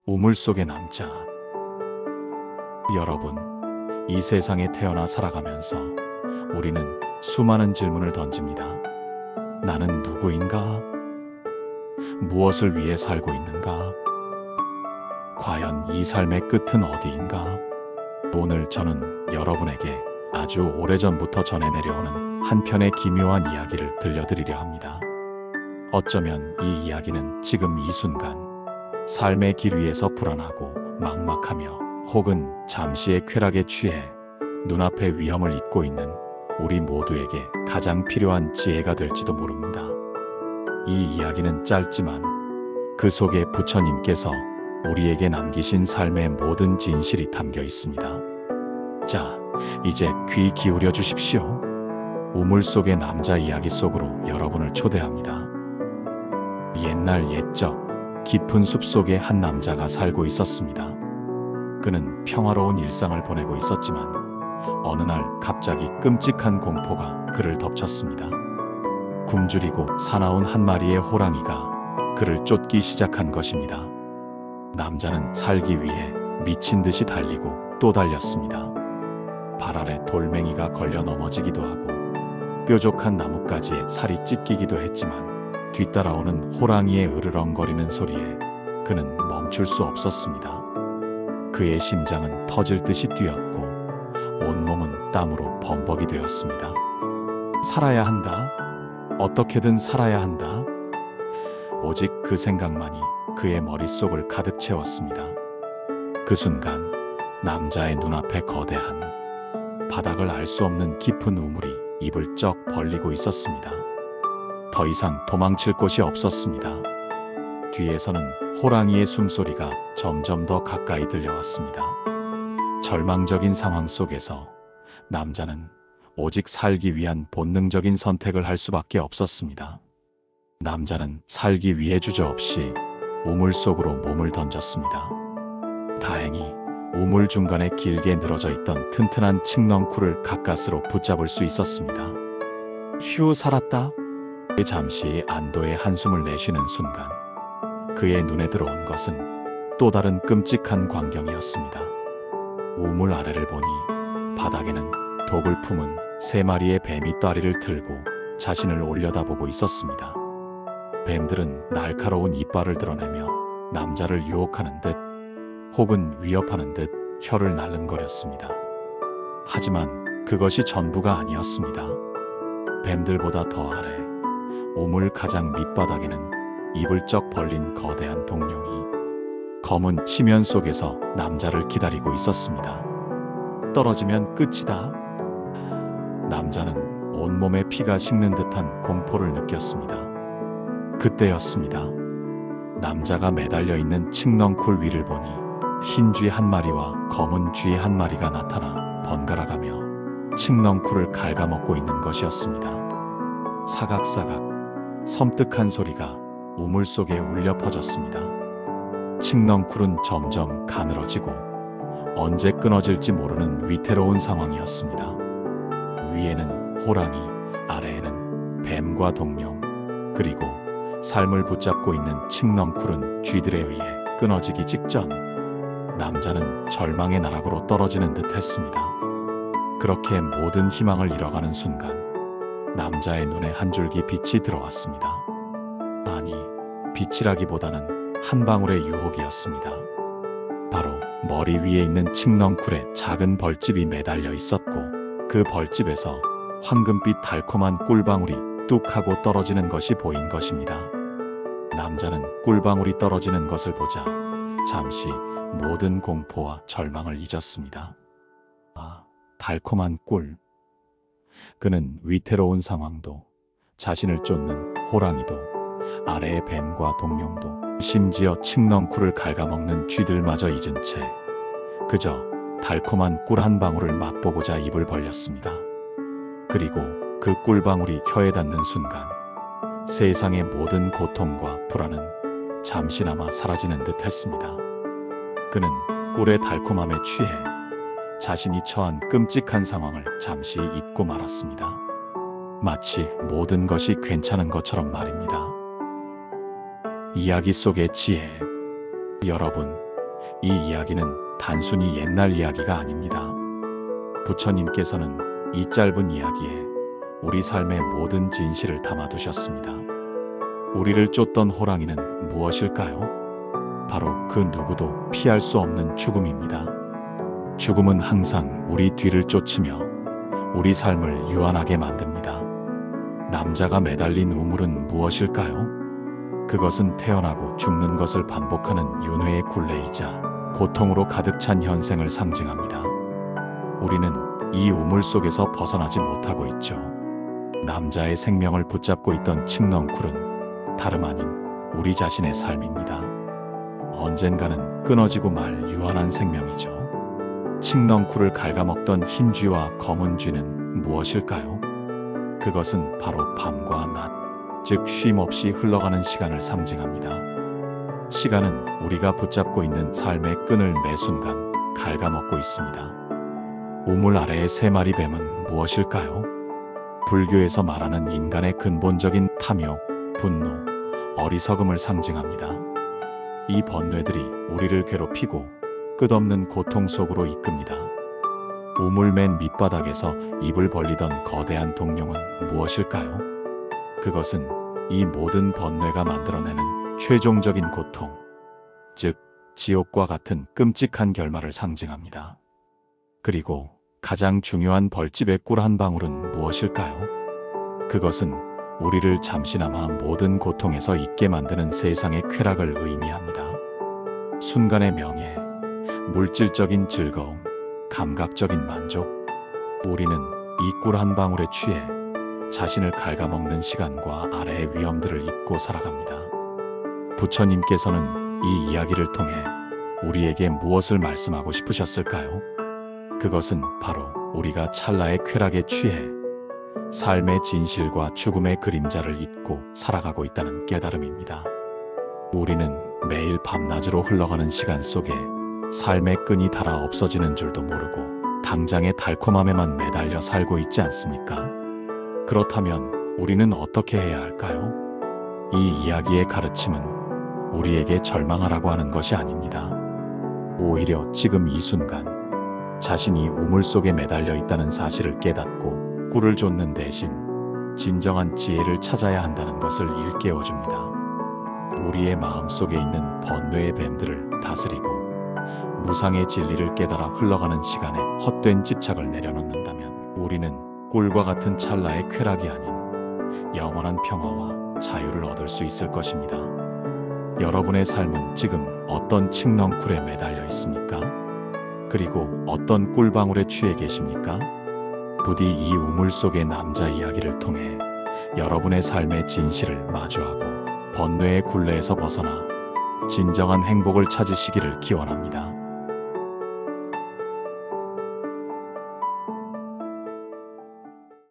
우물 속의 남자. 여러분, 이 세상에 태어나 살아가면서 우리는 수많은 질문을 던집니다. 나는 누구인가? 무엇을 위해 살고 있는가? 과연 이 삶의 끝은 어디인가? 오늘 저는 여러분에게 아주 오래전부터 전해 내려오는 한 편의 기묘한 이야기를 들려드리려 합니다. 어쩌면 이 이야기는 지금 이 순간 삶의 길 위에서 불안하고 막막하며 혹은 잠시의 쾌락에 취해 눈앞의 위험을 잊고 있는 우리 모두에게 가장 필요한 지혜가 될지도 모릅니다. 이 이야기는 짧지만 그 속에 부처님께서 우리에게 남기신 삶의 모든 진실이 담겨 있습니다. 자, 이제 귀 기울여 주십시오. 우물 속의 남자 이야기 속으로 여러분을 초대합니다. 옛날 옛적 깊은 숲속에 한 남자가 살고 있었습니다. 그는 평화로운 일상을 보내고 있었지만 어느 날 갑자기 끔찍한 공포가 그를 덮쳤습니다. 굶주리고 사나운 한 마리의 호랑이가 그를 쫓기 시작한 것입니다. 남자는 살기 위해 미친 듯이 달리고 또 달렸습니다. 발 아래 돌멩이가 걸려 넘어지기도 하고 뾰족한 나뭇가지에 살이 찢기기도 했지만 뒤따라오는 호랑이의 으르렁거리는 소리에 그는 멈출 수 없었습니다. 그의 심장은 터질 듯이 뛰었고 온몸은 땀으로 범벅이 되었습니다. 살아야 한다. 어떻게든 살아야 한다. 오직 그 생각만이 그의 머릿속을 가득 채웠습니다. 그 순간 남자의 눈앞에 거대한 바닥을 알 수 없는 깊은 우물이 입을 쩍 벌리고 있었습니다. 더 이상 도망칠 곳이 없었습니다. 뒤에서는 호랑이의 숨소리가 점점 더 가까이 들려왔습니다. 절망적인 상황 속에서 남자는 오직 살기 위한 본능적인 선택을 할 수밖에 없었습니다. 남자는 살기 위해 주저없이 우물 속으로 몸을 던졌습니다. 다행히 우물 중간에 길게 늘어져 있던 튼튼한 칡넝쿨을 가까스로 붙잡을 수 있었습니다. 휴, 살았다. 잠시 안도의 한숨을 내쉬는 순간 그의 눈에 들어온 것은 또 다른 끔찍한 광경이었습니다. 우물 아래를 보니 바닥에는 독을 품은 3마리의 뱀이 다리를 틀고 자신을 올려다보고 있었습니다. 뱀들은 날카로운 이빨을 드러내며 남자를 유혹하는 듯 혹은 위협하는 듯 혀를 날름거렸습니다. 하지만 그것이 전부가 아니었습니다. 뱀들보다 더 아래 우물 가장 밑바닥에는 입을 쩍 벌린 거대한 동룡이 검은 치면 속에서 남자를 기다리고 있었습니다. 떨어지면 끝이다. 남자는 온몸에 피가 식는 듯한 공포를 느꼈습니다. 그때였습니다. 남자가 매달려 있는 칡넝쿨 위를 보니 흰 쥐 한 마리와 검은 쥐 한 마리가 나타나 번갈아가며 칡넝쿨을 갉아먹고 있는 것이었습니다. 사각사각 섬뜩한 소리가 우물 속에 울려 퍼졌습니다. 칡넝쿨은 점점 가늘어지고 언제 끊어질지 모르는 위태로운 상황이었습니다. 위에는 호랑이, 아래에는 뱀과 동룡, 그리고 삶을 붙잡고 있는 칡넝쿨은 쥐들에 의해 끊어지기 직전. 남자는 절망의 나락으로 떨어지는 듯 했습니다. 그렇게 모든 희망을 잃어가는 순간 남자의 눈에 한 줄기 빛이 들어왔습니다. 아니, 빛이라기보다는 한 방울의 유혹이었습니다. 바로 머리 위에 있는 칡넝쿨에 작은 벌집이 매달려 있었고 그 벌집에서 황금빛 달콤한 꿀방울이 뚝 하고 떨어지는 것이 보인 것입니다. 남자는 꿀방울이 떨어지는 것을 보자 잠시 모든 공포와 절망을 잊었습니다. 아, 달콤한 꿀. 그는 위태로운 상황도, 자신을 쫓는 호랑이도, 아래의 뱀과 동룡도, 심지어 칡넝쿨을 갉아먹는 쥐들마저 잊은 채 그저 달콤한 꿀 한 방울을 맛보고자 입을 벌렸습니다. 그리고 그 꿀방울이 혀에 닿는 순간 세상의 모든 고통과 불안은 잠시나마 사라지는 듯 했습니다. 그는 꿀의 달콤함에 취해 자신이 처한 끔찍한 상황을 잠시 잊고 말았습니다. 마치 모든 것이 괜찮은 것처럼 말입니다. 이야기 속의 지혜. 여러분, 이 이야기는 단순히 옛날 이야기가 아닙니다. 부처님께서는 이 짧은 이야기에 우리 삶의 모든 진실을 담아두셨습니다. 우리를 쫓던 호랑이는 무엇일까요? 바로 그 누구도 피할 수 없는 죽음입니다. 죽음은 항상 우리 뒤를 쫓으며 우리 삶을 유한하게 만듭니다. 남자가 매달린 우물은 무엇일까요? 그것은 태어나고 죽는 것을 반복하는 윤회의 굴레이자 고통으로 가득 찬 현생을 상징합니다. 우리는 이 우물 속에서 벗어나지 못하고 있죠. 남자의 생명을 붙잡고 있던 칡넝쿨은 다름 아닌 우리 자신의 삶입니다. 언젠가는 끊어지고 말 유한한 생명이죠. 칡넝쿨을 갉아먹던 흰 쥐와 검은 쥐는 무엇일까요? 그것은 바로 밤과 낮, 즉 쉼 없이 흘러가는 시간을 상징합니다. 시간은 우리가 붙잡고 있는 삶의 끈을 매 순간 갉아먹고 있습니다. 우물 아래의 세 마리 뱀은 무엇일까요? 불교에서 말하는 인간의 근본적인 탐욕, 분노, 어리석음을 상징합니다. 이 번뇌들이 우리를 괴롭히고 끝없는 고통 속으로 이끕니다. 우물 맨 밑바닥에서 입을 벌리던 거대한 동룡은 무엇일까요? 그것은 이 모든 번뇌가 만들어내는 최종적인 고통, 즉 지옥과 같은 끔찍한 결말을 상징합니다. 그리고 가장 중요한 벌집의 꿀 한 방울은 무엇일까요? 그것은 우리를 잠시나마 모든 고통에서 잊게 만드는 세상의 쾌락을 의미합니다. 순간의 명예, 물질적인 즐거움, 감각적인 만족. 우리는 이 꿀 한 방울에 취해 자신을 갉아먹는 시간과 아래의 위험들을 잊고 살아갑니다. 부처님께서는 이 이야기를 통해 우리에게 무엇을 말씀하고 싶으셨을까요? 그것은 바로 우리가 찰나의 쾌락에 취해 삶의 진실과 죽음의 그림자를 잊고 살아가고 있다는 깨달음입니다. 우리는 매일 밤낮으로 흘러가는 시간 속에 삶의 끈이 닳아 없어지는 줄도 모르고 당장의 달콤함에만 매달려 살고 있지 않습니까? 그렇다면 우리는 어떻게 해야 할까요? 이 이야기의 가르침은 우리에게 절망하라고 하는 것이 아닙니다. 오히려 지금 이 순간 자신이 우물 속에 매달려 있다는 사실을 깨닫고 꿀을 쫓는 대신 진정한 지혜를 찾아야 한다는 것을 일깨워줍니다. 우리의 마음속에 있는 번뇌의 뱀들을 다스리고 무상의 진리를 깨달아 흘러가는 시간에 헛된 집착을 내려놓는다면 우리는 꿀과 같은 찰나의 쾌락이 아닌 영원한 평화와 자유를 얻을 수 있을 것입니다. 여러분의 삶은 지금 어떤 칡넝쿨에 매달려 있습니까? 그리고 어떤 꿀방울에 취해 계십니까? 부디 이 우물 속의 남자 이야기를 통해 여러분의 삶의 진실을 마주하고 번뇌의 굴레에서 벗어나 진정한 행복을 찾으시기를 기원합니다.